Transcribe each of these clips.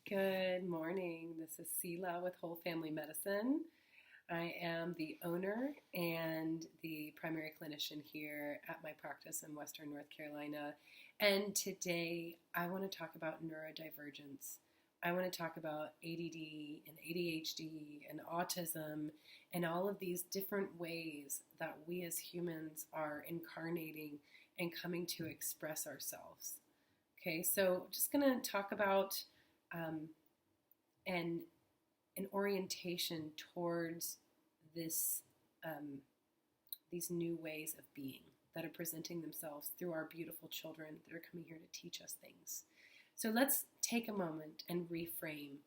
Good morning. This is Sela with Whole Family Medicine. I am the owner and the primary clinician here at my practice in Western North Carolina. And today I want to talk about neurodivergence. I want to talk about ADD and ADHD and autism and all of these different ways that we as humans are incarnating and coming to express ourselves. Okay, so just going to talk about um, an orientation towards this these new ways of being that are presenting themselves through our beautiful children that are coming here to teach us things. So let's take a moment and reframe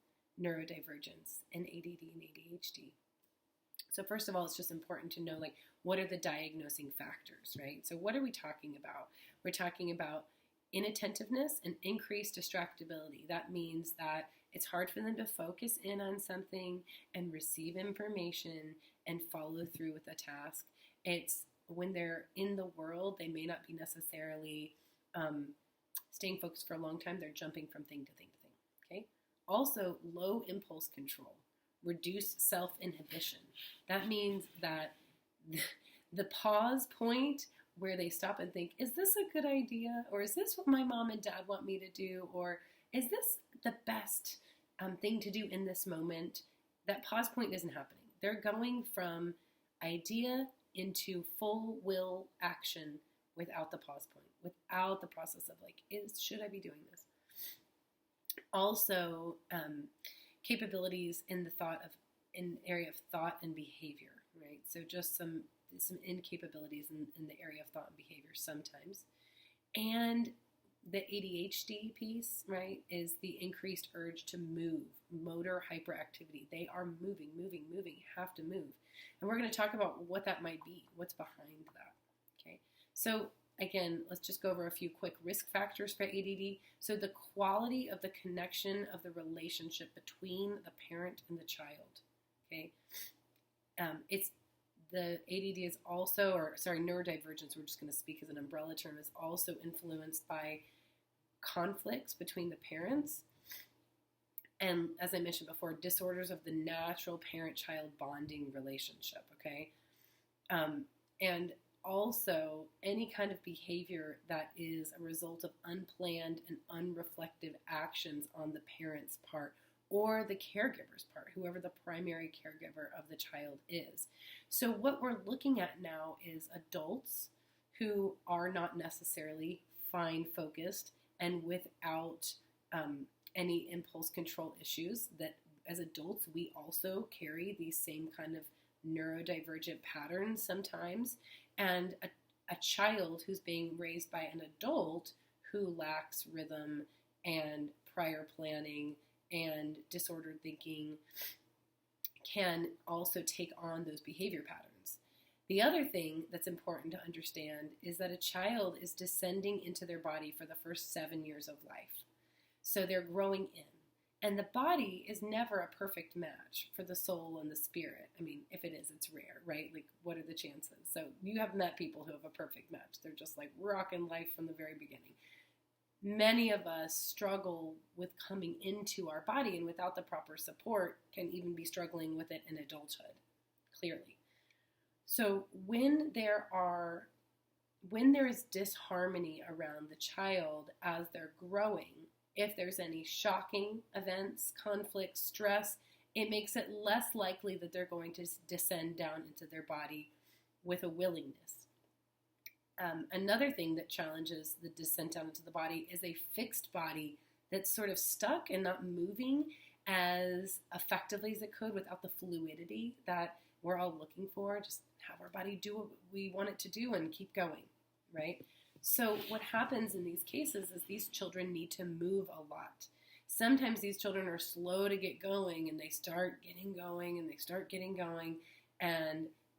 neurodivergence and ADD and ADHD. So first of all, it's just important to know, like, what are the diagnosing factors, right? So what are we talking about? We're talking about inattentiveness and increased distractibility. That means that it's hard for them to focus in on something and receive information and follow through with a task. It's when they're in the world, they may not be necessarily staying focused for a long time. They're jumping from thing to thing to thing. Okay. Also, low impulse control, reduced self-inhibition. That means that the pause point where they stop and think, is this a good idea? Or is this what my mom and dad want me to do? Or is this the best thing to do in this moment? That pause point isn't happening. They're going from idea into full will action without the pause point, without the process of like, should I be doing this? Also, capabilities in the area of thought and behavior, right? So just some incapabilities in the area of thought and behavior sometimes. And the ADHD piece, right, is the increased urge to move, motor hyperactivity. They are moving, have to move. And we're going to talk about what that might be, what's behind that, okay? So again, let's just go over a few quick risk factors for ADD. So the quality of the connection of the relationship between the parent and the child, okay? The ADD is also, neurodivergence, we're just going to speak as an umbrella term, is also influenced by conflicts between the parents. And as I mentioned before, disorders of the natural parent-child bonding relationship, okay? And also any kind of behavior that is a result of unplanned and unreflective actions on the parent's part or the caregiver's part, whoever the primary caregiver of the child is. So what we're looking at now is adults who are not necessarily fine focused and without any impulse control issues, that as adults we also carry these same kind of neurodivergent patterns sometimes, and a child who's being raised by an adult who lacks rhythm and prior planning and disordered thinking can also take on those behavior patterns. The other thing that's important to understand is that a child is descending into their body for the first 7 years of life. So they're growing in. And the body is never a perfect match for the soul and the spirit. I mean, if it is, it's rare, right? Like, what are the chances? So you have met people who have a perfect match. They're just like rocking life from the very beginning. Many of us struggle with coming into our body, and without the proper support can even be struggling with it in adulthood, clearly. So when there is disharmony around the child as they're growing, if there's any shocking events, conflict, stress, it makes it less likely that they're going to descend down into their body with a willingness. Another thing that challenges the descent down into the body is a fixed body that's sort of stuck and not moving as effectively as it could without the fluidity that we're all looking for. Just have our body do what we want it to do and keep going, right? So what happens in these cases is these children need to move a lot. Sometimes these children are slow to get going, and they start getting going, and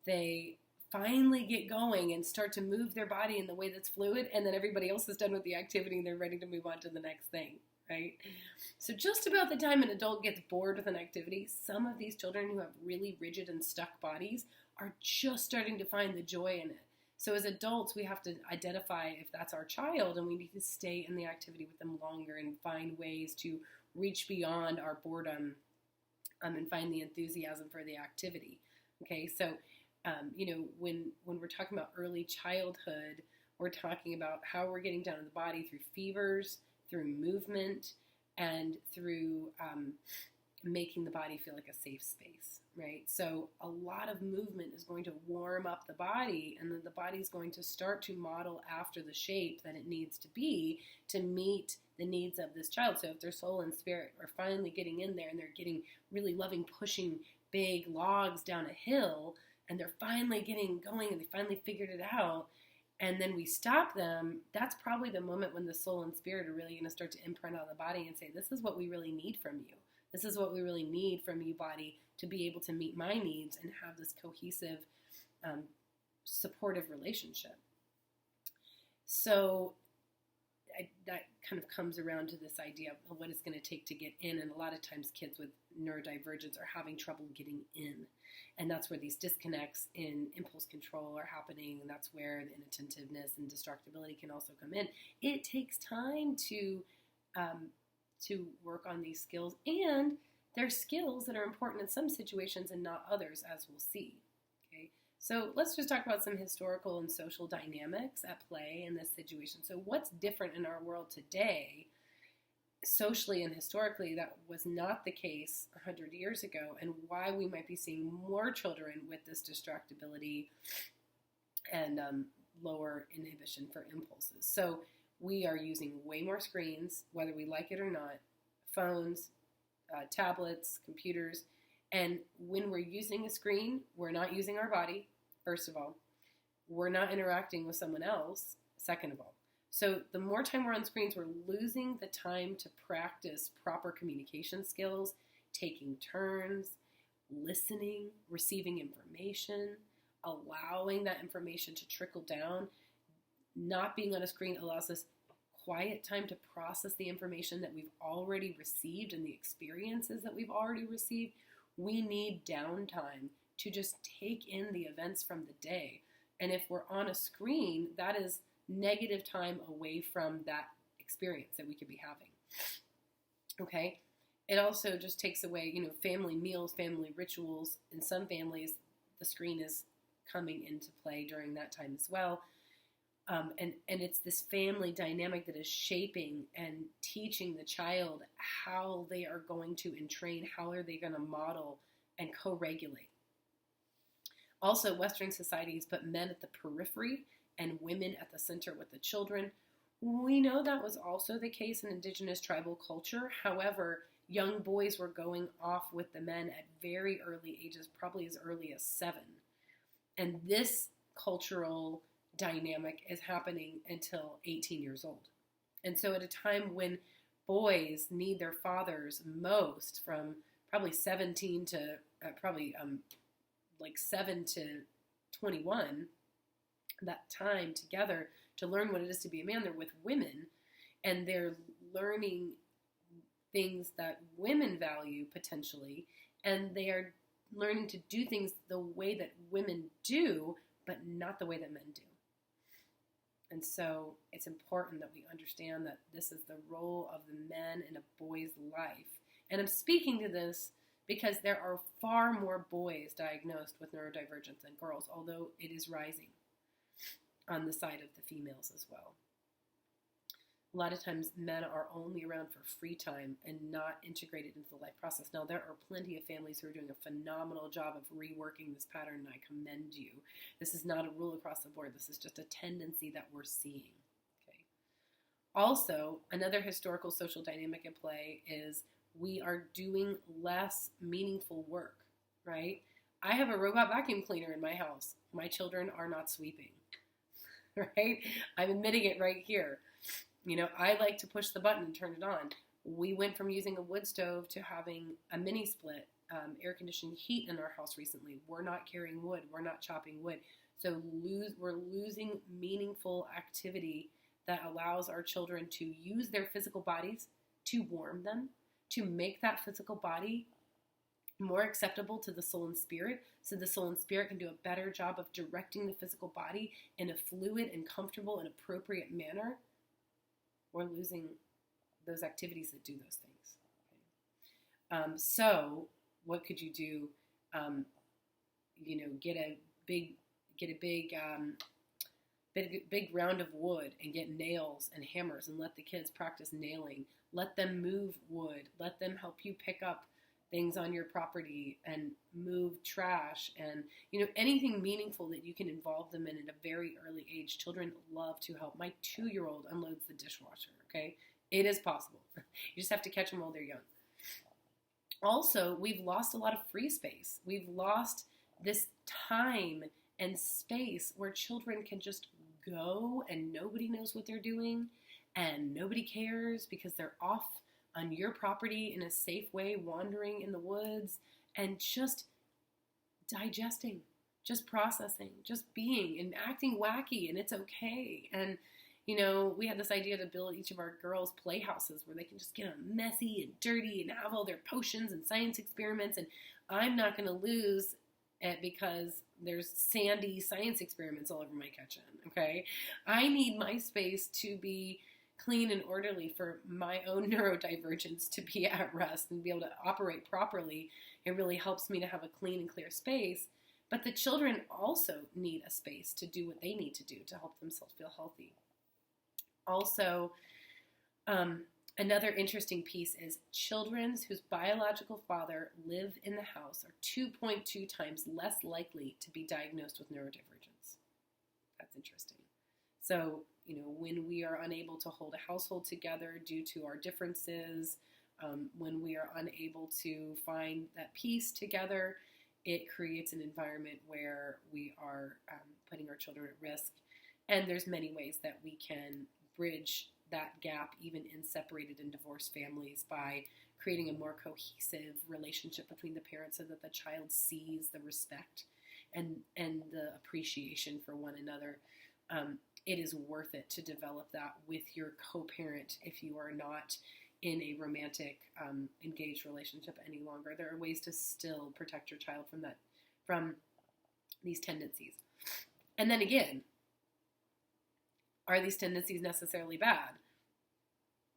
they finally get going and start to move their body in the way that's fluid, and then everybody else is done with the activity and they're ready to move on to the next thing, right? So just about the time an adult gets bored with an activity, some of these children who have really rigid and stuck bodies are just starting to find the joy in it. So as adults, we have to identify if that's our child, and we need to stay in the activity with them longer and find ways to reach beyond our boredom and find the enthusiasm for the activity. Okay, so when we're talking about early childhood, we're talking about how we're getting down to the body through fevers, through movement, and through making the body feel like a safe space, right? So a lot of movement is going to warm up the body, and then the body's going to start to model after the shape that it needs to be to meet the needs of this child. So if their soul and spirit are finally getting in there and they're getting really loving pushing big logs down a hill, and they're finally getting going and they finally figured it out, and then we stop them, that's probably the moment when the soul and spirit are really going to start to imprint on the body and say, this is what we really need from you. This is what we really need from you, body, to be able to meet my needs and have this cohesive, supportive relationship. So that kind of comes around to this idea of what it's going to take to get in. And a lot of times kids with neurodivergence are having trouble getting in. And that's where these disconnects in impulse control are happening. And that's where the inattentiveness and distractibility can also come in. It takes time to work on these skills, and they're skills that are important in some situations and not others, as we'll see. Okay, so let's just talk about some historical and social dynamics at play in this situation. So what's different in our world today, socially and historically, that was not the case 100 years ago, and why we might be seeing more children with this distractibility and lower inhibition for impulses. So we are using way more screens, whether we like it or not, phones, tablets, computers. And when we're using a screen, we're not using our body, first of all. We're not interacting with someone else, second of all. So the more time we're on screens, we're losing the time to practice proper communication skills, taking turns, listening, receiving information, allowing that information to trickle down. Not being on a screen allows us quiet time to process the information that we've already received and the experiences that we've already received. We need downtime to just take in the events from the day. And if we're on a screen, that is negative time away from that experience that we could be having. Okay? It also just takes away, family meals, family rituals. In some families, the screen is coming into play during that time as well. And it's this family dynamic that is shaping and teaching the child how they are going to entrain, how are they going to model and co-regulate. Also, Western societies put men at the periphery and women at the center with the children. We know that was also the case in indigenous tribal culture. However, young boys were going off with the men at very early ages, probably as early as 7. And this cultural dynamic is happening until 18 years old. And so at a time when boys need their fathers most, from probably 17 to like 7 to 21, that time together to learn what it is to be a man, they're with women, and they're learning things that women value potentially, and they are learning to do things the way that women do, but not the way that men do. And so it's important that we understand that this is the role of the men in a boy's life. And I'm speaking to this because there are far more boys diagnosed with neurodivergence than girls, although it is rising on the side of the females as well. A lot of times men are only around for free time and not integrated into the life process. Now, there are plenty of families who are doing a phenomenal job of reworking this pattern, and I commend you. This is not a rule across the board. This is just a tendency that we're seeing. Okay. Also, another historical social dynamic at play is we are doing less meaningful work, right? I have a robot vacuum cleaner in my house. My children are not sweeping, right? I'm admitting it right here. I like to push the button and turn it on. We went from using a wood stove to having a mini split air conditioning heat in our house recently. We're not carrying wood. We're not chopping wood. So we're losing meaningful activity that allows our children to use their physical bodies to warm them, to make that physical body more acceptable to the soul and spirit, so the soul and spirit can do a better job of directing the physical body in a fluid and comfortable and appropriate manner. We're losing those activities that do those things. So what could you do? Get a big round of wood and get nails and hammers and let the kids practice nailing. Let them move wood. Let them help you pick up things on your property and move trash and, anything meaningful that you can involve them in at a very early age. Children love to help. My 2-year-old unloads the dishwasher, okay? It is possible. You just have to catch them while they're young. Also, we've lost a lot of free space. We've lost this time and space where children can just go and nobody knows what they're doing and nobody cares because they're off on your property in a safe way, wandering in the woods and just digesting, just processing, just being and acting wacky, and it's okay. And we had this idea to build each of our girls' playhouses where they can just get messy and dirty and have all their potions and science experiments, and I'm not going to lose it because there's sandy science experiments all over my kitchen, okay? I need my space to be clean and orderly for my own neurodivergence to be at rest and be able to operate properly. It really helps me to have a clean and clear space. But the children also need a space to do what they need to do to help themselves feel healthy. Also, another interesting piece is children whose biological father live in the house are 2.2 times less likely to be diagnosed with neurodivergence. That's interesting. So, when we are unable to hold a household together due to our differences, when we are unable to find that peace together, it creates an environment where we are putting our children at risk. And there's many ways that we can bridge that gap even in separated and divorced families by creating a more cohesive relationship between the parents so that the child sees the respect and the appreciation for one another. It is worth it to develop that with your co-parent if you are not in a romantic, engaged relationship any longer. There are ways to still protect your child from these tendencies. And then again, are these tendencies necessarily bad?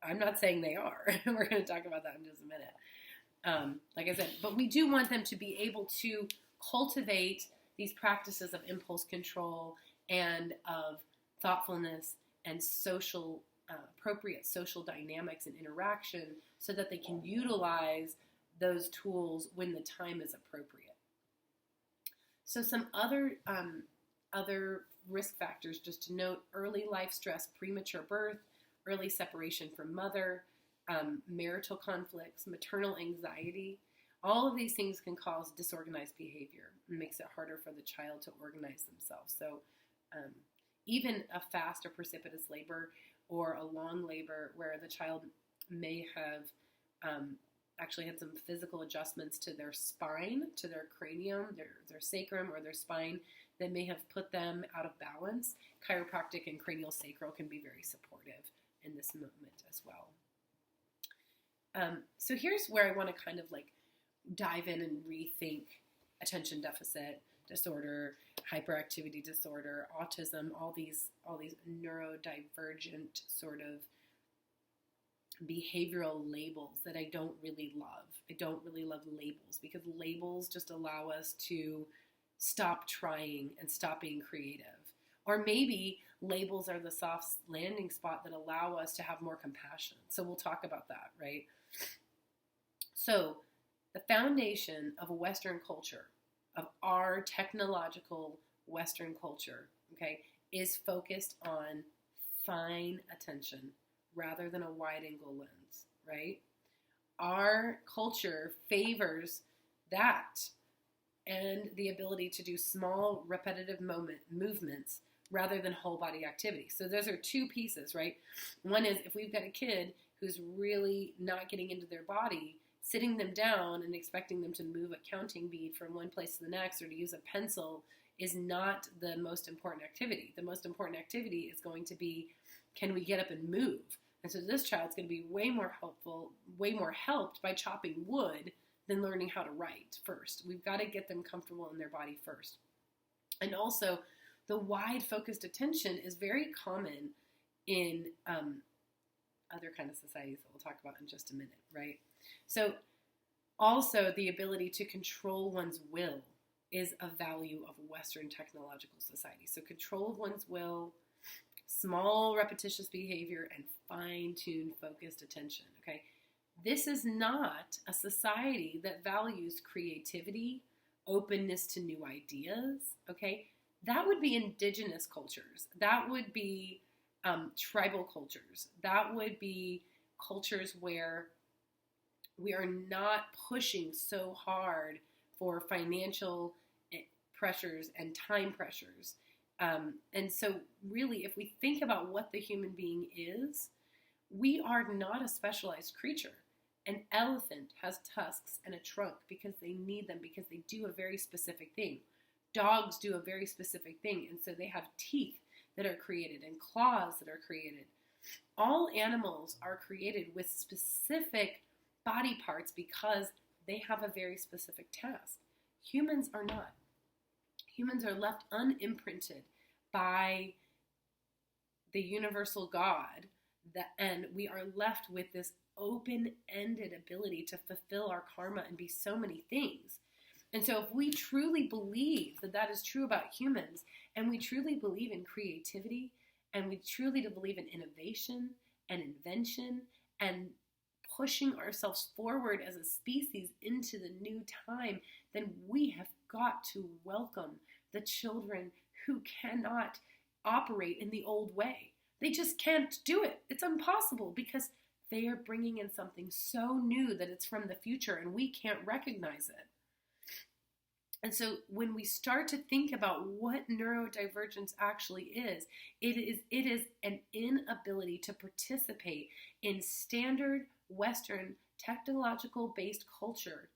I'm not saying they are. We're going to talk about that in just a minute. Like I said, but we do want them to be able to cultivate these practices of impulse control and of thoughtfulness and appropriate social dynamics and interaction so that they can utilize those tools when the time is appropriate. So some other risk factors just to note: early life stress, premature birth, early separation from mother, marital conflicts, maternal anxiety. All of these things can cause disorganized behavior and makes it harder for the child to organize themselves. So even a fast or precipitous labor or a long labor where the child may have actually had some physical adjustments to their spine, to their cranium, their sacrum or their spine that may have put them out of balance, chiropractic and cranial sacral can be very supportive in this movement as well. So here's where I want to kind of dive in and rethink attention deficit disorder, hyperactivity disorder, autism, all these neurodivergent sort of behavioral labels that I don't really love. I don't really love labels because labels just allow us to stop trying and stop being creative. Or maybe labels are the soft landing spot that allow us to have more compassion. So we'll talk about that, right? So the foundation of a Western culture, of our technological Western culture, okay, is focused on fine attention rather than a wide-angle lens, right? Our culture favors that and the ability to do small, repetitive movements rather than whole body activity. So those are two pieces, right? One is if we've got a kid who's really not getting into their body, sitting them down and expecting them to move a counting bead from one place to the next or to use a pencil is not the most important activity. The most important activity is going to be, can we get up and move? And so this child's going to be way more helped by chopping wood than learning how to write first. We've got to get them comfortable in their body first. And also, the wide focused attention is very common in other kind of societies that we'll talk about in just a minute, right? So Also, the ability to control one's will is a value of Western technological society. So control of one's will, small repetitious behavior, and fine-tuned focused attention, okay? This is not a society that values creativity, openness to new ideas, okay? That would be indigenous cultures. That would be tribal cultures. That would be cultures where we are not pushing so hard for financial pressures and time pressures. And so really, if we think about what the human being is, we are not a specialized creature. An elephant has tusks and a trunk because they need them, because they do a very specific thing. Dogs do a very specific thing, and so they have teeth that are created and claws that are created. All animals are created with specific body parts because they have a very specific task. Humans are not. Humans are left unimprinted by the universal God, and we are left with this open-ended ability to fulfill our karma and be so many things. And so if we truly believe that that is true about humans, and we truly believe in creativity, and we truly believe in innovation and invention and pushing ourselves forward as a species into the new time, then we have got to welcome the children who cannot operate in the old way. They just can't do it. It's impossible because they are bringing in something so new that it's from the future and we can't recognize it. And so when we start to think about what neurodivergence actually is, it is an inability to participate in standard Western technological-based culture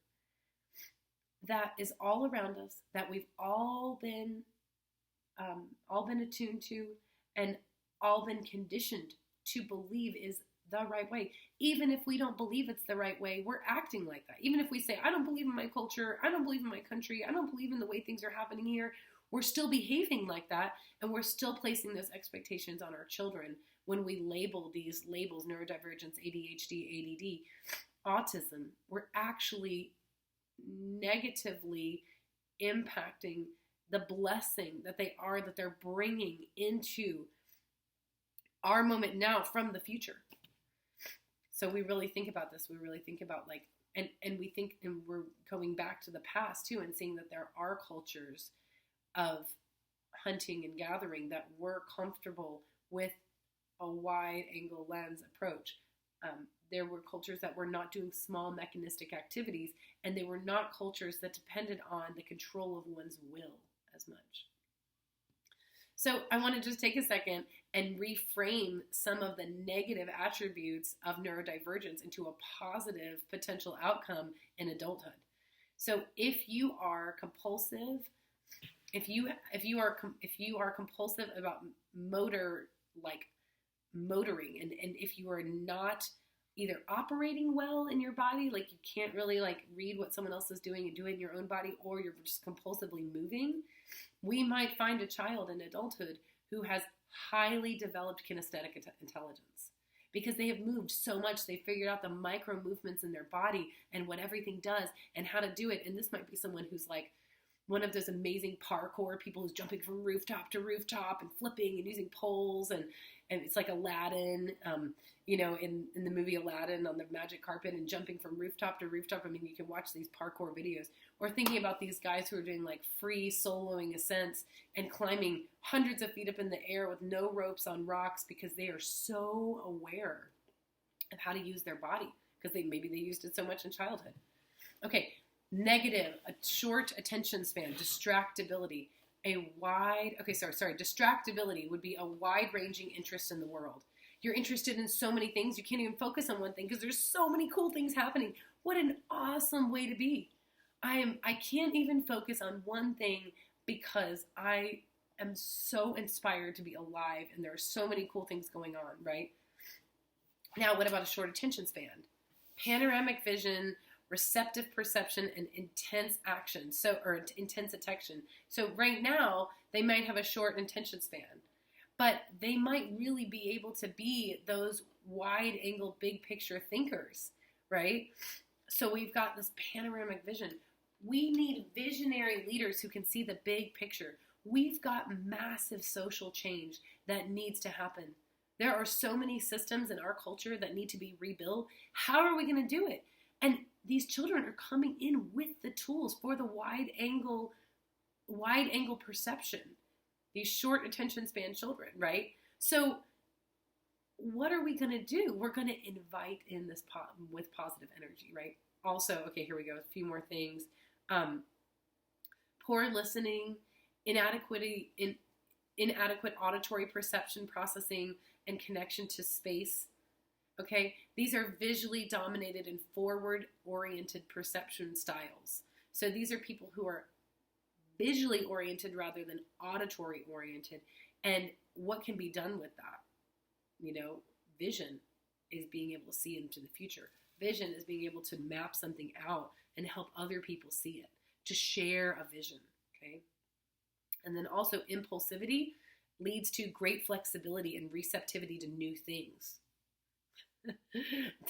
that is all around us, that we've all been attuned to and all been conditioned to believe is the right way. Even if we don't believe it's the right way, we're acting like that. Even if we say, I don't believe in my culture, I don't believe in my country, I don't believe in the way things are happening here, we're still behaving like that, and we're still placing those expectations on our children when we label these labels, neurodivergence, ADHD, ADD, autism. We're actually negatively impacting the blessing that they're bringing into our moment now from the future. So we really think about this. We really think about and we think, and we're going back to the past too and seeing that there are cultures of hunting and gathering that were comfortable with a wide angle lens approach. There were cultures that were not doing small mechanistic activities, and they were not cultures that depended on the control of one's will as much. So I want to just take a second and reframe some of the negative attributes of neurodivergence into a positive potential outcome in adulthood. So if you are compulsive, if you are compulsive about motoring, and if you are not either operating well in your body, like you can't really read what someone else is doing and do it in your own body, or you're just compulsively moving, we might find a child in adulthood who has highly developed kinesthetic intelligence because they have moved so much. They figured out the micro movements in their body and what everything does and how to do it. And this might be someone who's like one of those amazing parkour people who's jumping from rooftop to rooftop and flipping and using poles, and it's like Aladdin, in the movie Aladdin on the magic carpet and jumping from rooftop to rooftop. I mean, you can watch these parkour videos. Or thinking about these guys who are doing free soloing ascents and climbing hundreds of feet up in the air with no ropes on rocks because they are so aware of how to use their body because maybe they used it so much in childhood. Okay, negative, a short attention span, distractibility. Distractibility would be a wide-ranging interest in the world. You're interested in so many things, you can't even focus on one thing because there's so many cool things happening. What an awesome way to be. I can't even focus on one thing because I am so inspired to be alive and there are so many cool things going on, right? Now, what about a short attention span? Panoramic vision, receptive perception, and intense action, or intense attention. So right now, they might have a short attention span, but they might really be able to be those wide-angle, big-picture thinkers, right? So we've got this panoramic vision. We need visionary leaders who can see the big picture. We've got massive social change that needs to happen. There are so many systems in our culture that need to be rebuilt. How are we going to do it? And these children are coming in with the tools for the wide angle perception. These short attention span children, right? So what are we going to do? We're going to invite in this with positive energy, right? Also, okay, here we go. A few more things. Poor listening, inadequate auditory perception processing, and connection to space. Okay, these are visually dominated and forward-oriented perception styles. So these are people who are visually oriented rather than auditory oriented. And what can be done with that? You know, vision is being able to see into the future. Vision is being able to map something out and help other people see it, to share a vision, okay? And then also impulsivity leads to great flexibility and receptivity to new things.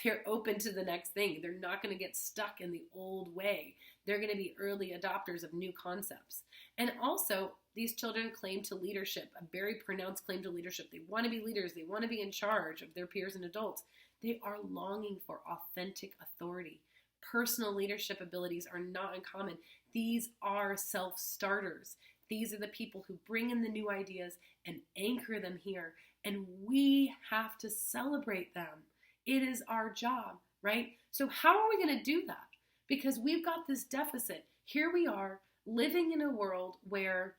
They're open to the next thing. They're not going to get stuck in the old way. They're going to be early adopters of new concepts. And also, these children claim to leadership, a very pronounced claim to leadership. They want to be leaders. They want to be in charge of their peers and adults. They are longing for authentic authority. Personal leadership abilities are not uncommon. These are self-starters. These are the people who bring in the new ideas and anchor them here. And we have to celebrate them. It is our job, right? So how are we going to do that? Because we've got this deficit. Here we are living in a world where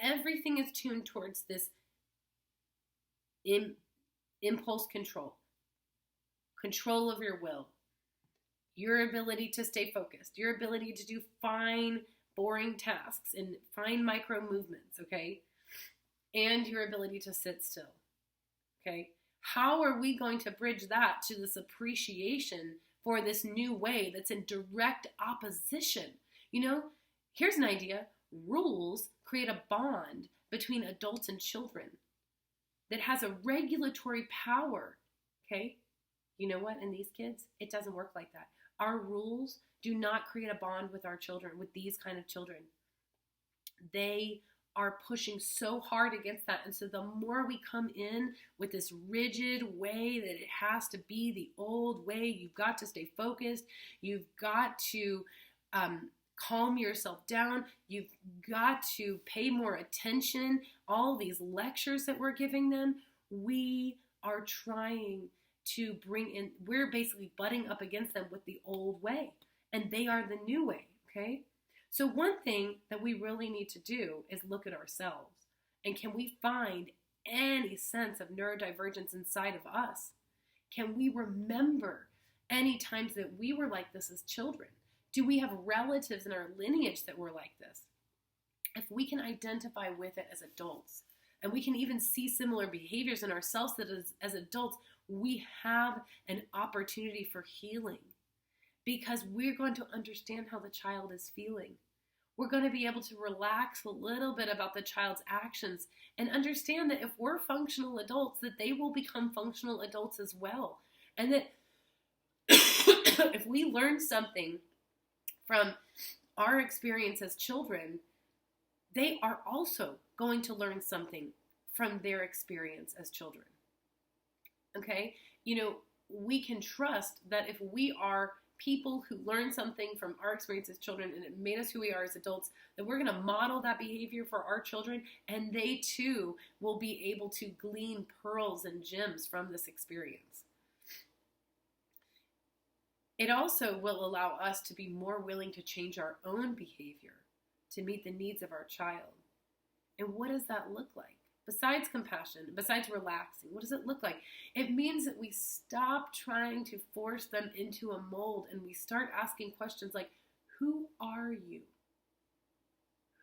everything is tuned towards this impulse control of your will, your ability to stay focused, your ability to do fine, boring tasks and fine micro movements, okay? And your ability to sit still, okay? How are we going to bridge that to this appreciation for this new way that's in direct opposition? You know, here's an idea. Rules create a bond between adults and children that has a regulatory power, okay? You know what, in these kids, it doesn't work like that. Our rules do not create a bond with our children, with these kind of children. They are pushing so hard against that. And so the more we come in with this rigid way that it has to be the old way, you've got to stay focused, you've got to calm yourself down, you've got to pay more attention, all these lectures that we're giving them, we are trying to bring in, we're basically butting up against them with the old way. And they are the new way, okay? So one thing that we really need to do is look at ourselves. And can we find any sense of neurodivergence inside of us? Can we remember any times that we were like this as children? Do we have relatives in our lineage that were like this? If we can identify with it as adults, and we can even see similar behaviors in ourselves that as adults, we have an opportunity for healing. Because we're going to understand how the child is feeling. We're going to be able to relax a little bit about the child's actions and understand that if we're functional adults, that they will become functional adults as well. And that if we learn something from our experience as children, they are also going to learn something from their experience as children. Okay? You know, we can trust that if we are people who learn something from our experience as children and it made us who we are as adults, that we're going to model that behavior for our children, and they too will be able to glean pearls and gems from this experience. It also will allow us to be more willing to change our own behavior to meet the needs of our child. And what does that look like? Besides compassion, besides relaxing, what does it look like? It means that we stop trying to force them into a mold and we start asking questions like, who are you?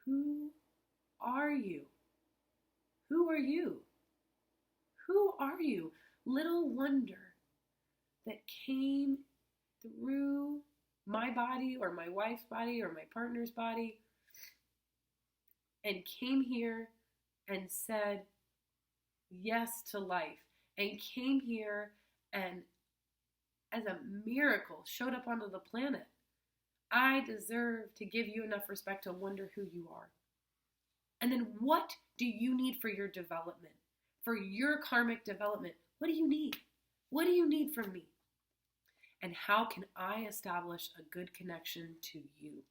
Who are you? Who are you? Who are you? Little wonder that came through my body or my wife's body or my partner's body and came here and said yes to life, and came here and as a miracle showed up onto the planet. I deserve to give you enough respect to wonder who you are. And then what do you need for your development? For your karmic development, what do you need? What do you need from me? And how can I establish a good connection to you?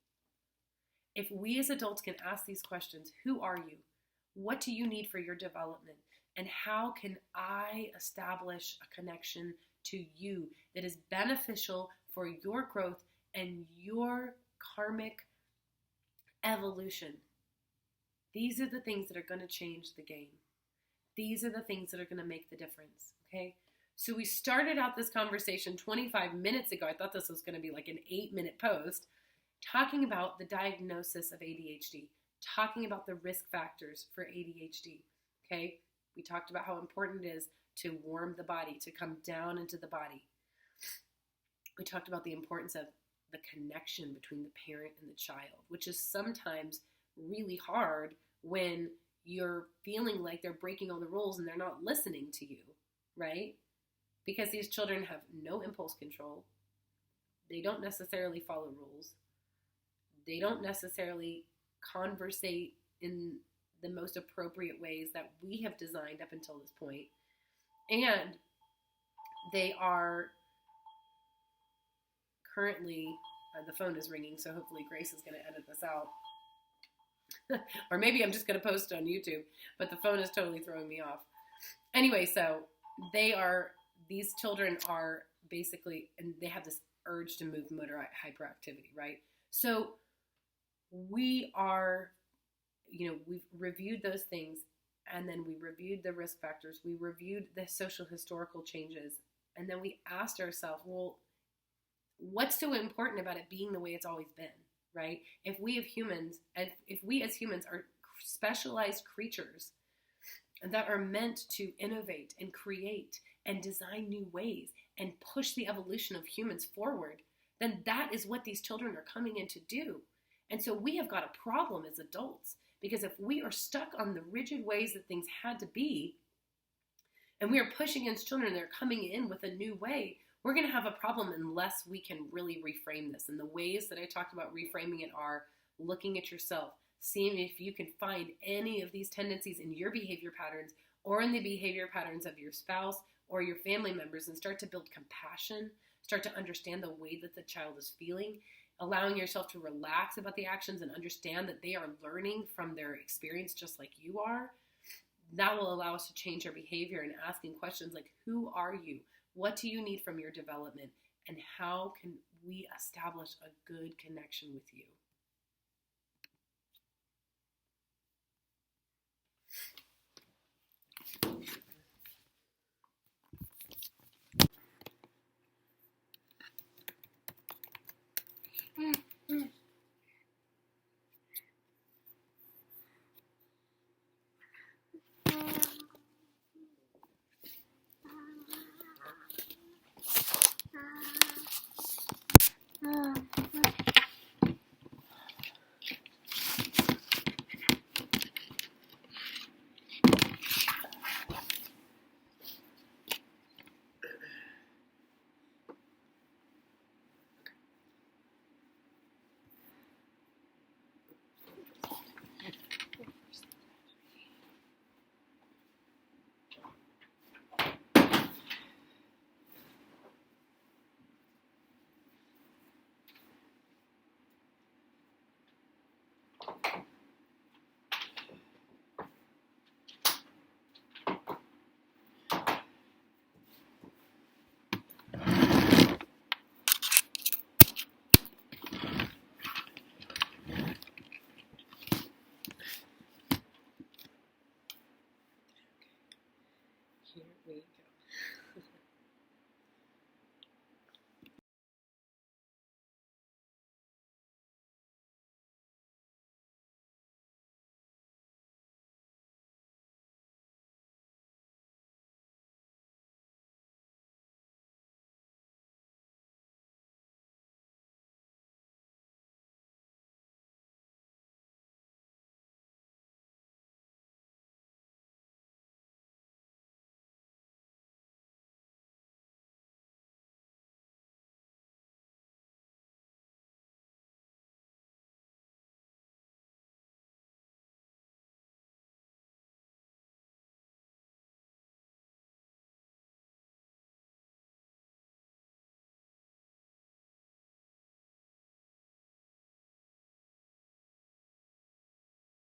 If we as adults can ask these questions, who are you? What do you need for your development? And how can I establish a connection to you that is beneficial for your growth and your karmic evolution? These are the things that are going to change the game. These are the things that are going to make the difference, okay? So we started out this conversation 25 minutes ago. I thought this was going to be like an 8-minute post, talking about the diagnosis of ADHD, talking about the risk factors for ADHD, okay? We talked about how important it is to warm the body, to come down into the body. We talked about the importance of the connection between the parent and the child, which is sometimes really hard when you're feeling like they're breaking all the rules and they're not listening to you, right? Because these children have no impulse control. They don't necessarily follow rules. They don't necessarily conversate in the most appropriate ways that we have designed up until this point. And they are currently, the phone is ringing, so hopefully Grace is going to edit this out. Or maybe I'm just going to post it on YouTube, but the phone is totally throwing me off. Anyway, so these children are basically, and they have this urge to move motor hyperactivity, right? So we are, we've reviewed those things, and then we reviewed the risk factors. We reviewed the social historical changes, and then we asked ourselves, well, what's so important about it being the way it's always been, right? If we as humans are specialized creatures that are meant to innovate and create and design new ways and push the evolution of humans forward, then that is what these children are coming in to do. And so we have got a problem as adults, because if we are stuck on the rigid ways that things had to be, and we are pushing against children that are coming in with a new way, we're going to have a problem unless we can really reframe this. And the ways that I talked about reframing it are looking at yourself, seeing if you can find any of these tendencies in your behavior patterns or in the behavior patterns of your spouse or your family members, and start to build compassion, start to understand the way that the child is feeling, allowing yourself to relax about the actions and understand that they are learning from their experience just like you are. That will allow us to change our behavior and asking questions like, who are you? What do you need from your development? And how can we establish a good connection with you?